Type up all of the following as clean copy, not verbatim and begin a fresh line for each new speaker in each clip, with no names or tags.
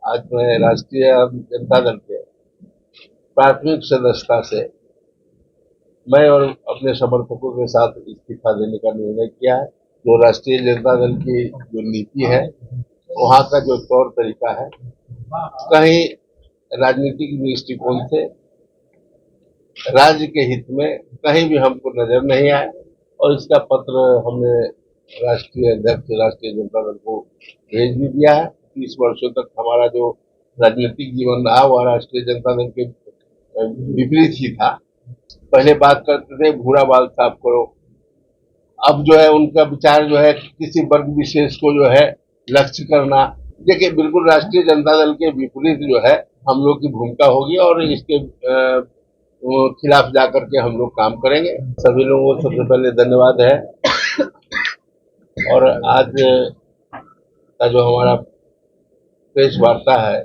आज मैं राष्ट्रीय जनता दल के प्राथमिक सदस्यता से मैं और अपने समर्थकों के साथ इस्तीफा देने का निर्णय किया है। जो राष्ट्रीय जनता दल की जो नीति है, वहाँ का जो तौर तरीका है, कहीं राजनीतिक दृष्टिकोण से राज्य के हित में कहीं भी हमको नजर नहीं आया और इसका पत्र हमने राष्ट्रीय अध्यक्ष राष्ट्रीय जनता दल को भेज भी दिया है। 30 वर्षों तक हमारा जो राजनीतिक जीवन रहा वह राष्ट्रीय जनता दल के विपरीत ही था। पहले बात करते थे भूरा बाल साफ करो, अब जो है उनका विचार जो है किसी वर्ग विशेष को जो है लक्ष्य करना। देखिए, बिल्कुल राष्ट्रीय जनता दल के विपरीत जो है हम लोग की भूमिका होगी और इसके खिलाफ जाकर के हम लोग काम करेंगे। सभी लोगों को सबसे पहले धन्यवाद है। और आज का जो हमारा प्रेस वार्ता है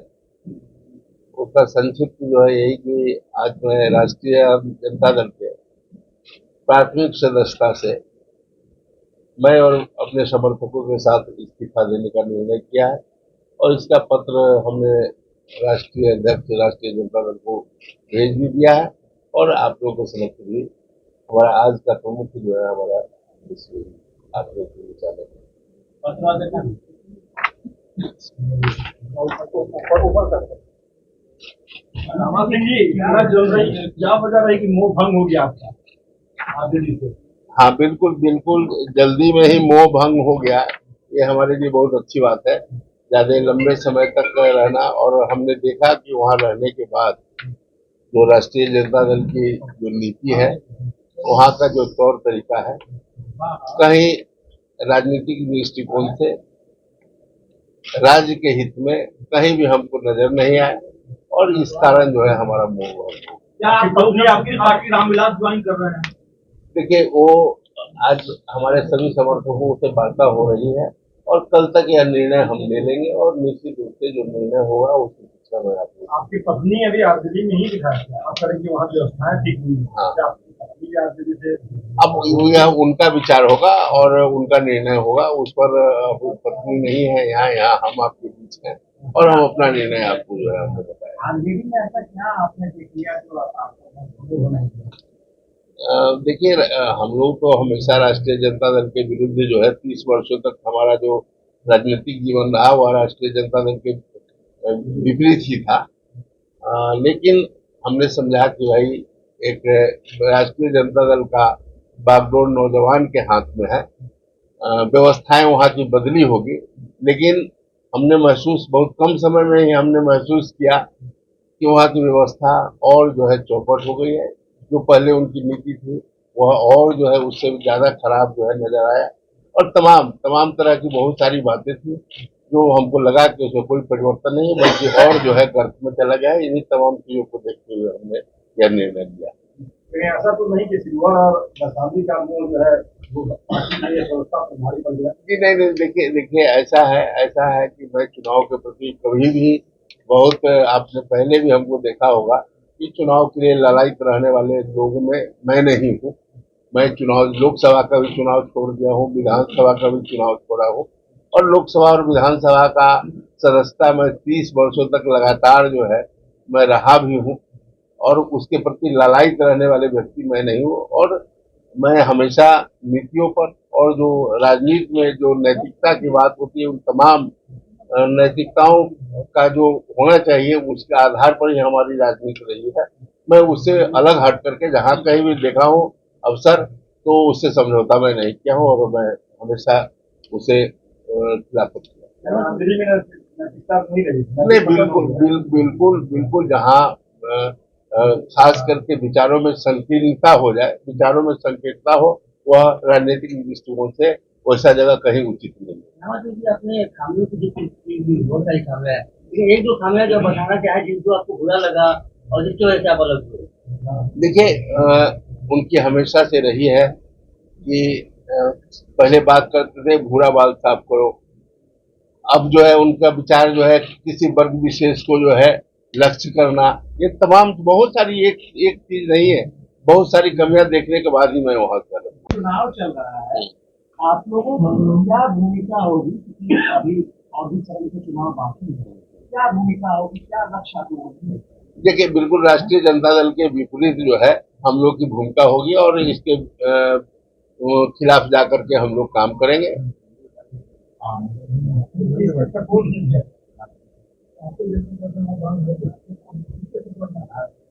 उसका संक्षिप्त जो है यही कि आज मैं राष्ट्रीय जनता दल के प्राथमिक सदस्यता से मैं और अपने समर्थकों के साथ इस्तीफा देने का निर्णय किया है और इसका पत्र हमने राष्ट्रीय अध्यक्ष राष्ट्रीय जनता दल को भेज भी दिया है और आप लोगों के समक्ष भी हमारा आज का प्रमुख जो है हमारा आप लोगों के विचार
कि मोह भंग हो गया आपका दिल्ली से।
हाँ, बिल्कुल बिल्कुल जल्दी में ही मोह भंग हो गया। ये हमारे लिए बहुत अच्छी बात है। ज्यादा लंबे समय तक रहना और हमने देखा कि वहाँ रहने के बाद जो राष्ट्रीय जनता दल की जो नीति है, वहाँ का जो तौर तरीका है, कहीं राजनीतिक दृष्टिकोण से राज्य के हित में कहीं भी हमको नजर नहीं आया और इस कारण जो है हमारा मोह भंग हो।
क्या आपकी पार्टी रामविलास ज्वाइन कर रहे हैं?
देखिए, वो आज हमारे सभी समर्थकों से वार्ता हो रही है और कल तक यह निर्णय हम ले लेंगे और निश्चित रूप से जो निर्णय होगा उसकी शिक्षा में
आपकी पत्नी अभी आरजेडी में ही दिखा है, आप करेंगे वहाँ व्यवस्थाएं ठीक नहीं है।
हाँ,
आपकी पत्नी भी आरजेडी से
अब यह उनका विचार होगा और उनका निर्णय होगा उस पर। पत्नी नहीं है यहाँ हम आपके बीच हैं और हम अपना निर्णय आपको जो है हमने बताया।
आरजेडी में ऐसा क्या आपने देख लिया जो आपको?
देखिए, हम लोग तो हमेशा राष्ट्रीय जनता दल के विरुद्ध जो है 30 वर्षों तक हमारा जो राजनीतिक जीवन रहा वह राष्ट्रीय जनता दल के विपरीत ही था। लेकिन हमने समझा कि भाई एक राष्ट्रीय जनता दल का बागडोर नौजवान के हाथ में है। व्यवस्थाएं वहाँ की बदली होगी, लेकिन हमने महसूस बहुत कम समय में ही हमने महसूस किया कि वहाँ की व्यवस्था और जो है चौपट हो गई है। जो पहले उनकी नीति थी वह और जो है उससे ज्यादा खराब जो है नजर आया और तमाम तरह की बहुत सारी बातें थी जो हमको लगा कि उसमें कोई परिवर्तन नहीं है बल्कि और जो है गर्त में चला गया है। इन्हीं तमाम चीजों को देखते हुए हमने यह निर्णय लिया।
ऐसा तो नहीं कि सिलवा और वैशाली का जो है वो व्यवस्था भारी पड़ गया?
जी नहीं, देखिए ऐसा है कि मैं चुनाव के प्रति कभी भी बहुत आपने पहले भी हमको देखा होगा कि चुनाव के लिए ललायित रहने वाले लोगों में मैं नहीं हूँ। मैं चुनाव लोकसभा का भी चुनाव छोड़ दिया हूँ, विधानसभा का भी चुनाव छोड़ा हूँ और लोकसभा और विधानसभा का सदस्यता में 30 वर्षों तक लगातार जो है मैं रहा भी हूँ और उसके प्रति ललायित रहने वाले व्यक्ति मैं नहीं हूँ। और मैं हमेशा नीतियों पर और जो राजनीति में जो नैतिकता की बात होती है उन तमाम नैतिकताओं का जो होना चाहिए उसके आधार पर ही हमारी राजनीति रही है। मैं उससे अलग हट करके जहाँ कहीं भी देखा हूँ अवसर तो उससे समझौता मैं नहीं किया हूँ और मैं हमेशा उसे खिलाफत किया। नहीं, बिल्कुल जहाँ खास करके विचारों में संकीर्णता हो जाए, विचारों में संकीर्णता हो, वह राजनीतिक दृष्टिकोण से वैसा जगह कहीं उचित नहीं है।
अपने खामियों की बहुत सारी खामियां है, लेकिन एक दो खामियां जो बताना चाहे जिनको आपको बुरा लगा और जिसकी वजह से आप अलग हुए?
देखिए, उनकी हमेशा से रही है कि पहले बात करते थे भूरा बाल साफ करो, अब जो है उनका विचार जो है किसी वर्ग विशेष को जो है लक्ष्य करना। ये तमाम बहुत सारी एक चीज नहीं है, बहुत सारी कमियां देखने के बाद ही मैं वहां कर रहा हूँ।
चुनाव चल रहा है, आप लोगों की क्या भूमिका होगी? अभी और भी समय से चुनाव बाकी है, क्या भूमिका होगी, क्या लक्ष्य आपको होगी?
देखिए, बिल्कुल राष्ट्रीय जनता दल के विपरीत जो है हम लोग की भूमिका होगी और इसके वो खिलाफ जाकर के हम लोग काम करेंगे।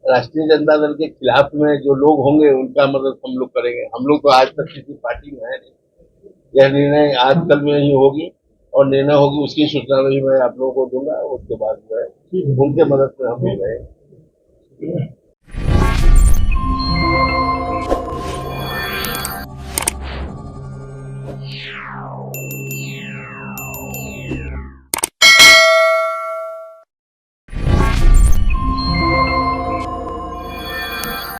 राष्ट्रीय जनता दल के खिलाफ में जो लोग होंगे उनका मदद हम लोग करेंगे। हम लोग तो आज तक किसी पार्टी में है नहीं। यह निर्णय आज कल में ही होगी और निर्णय होगी उसकी सूचना भी मैं आप लोगों को दूंगा। उसके बाद जो है उनके मदद से हम लोग रहेंगे।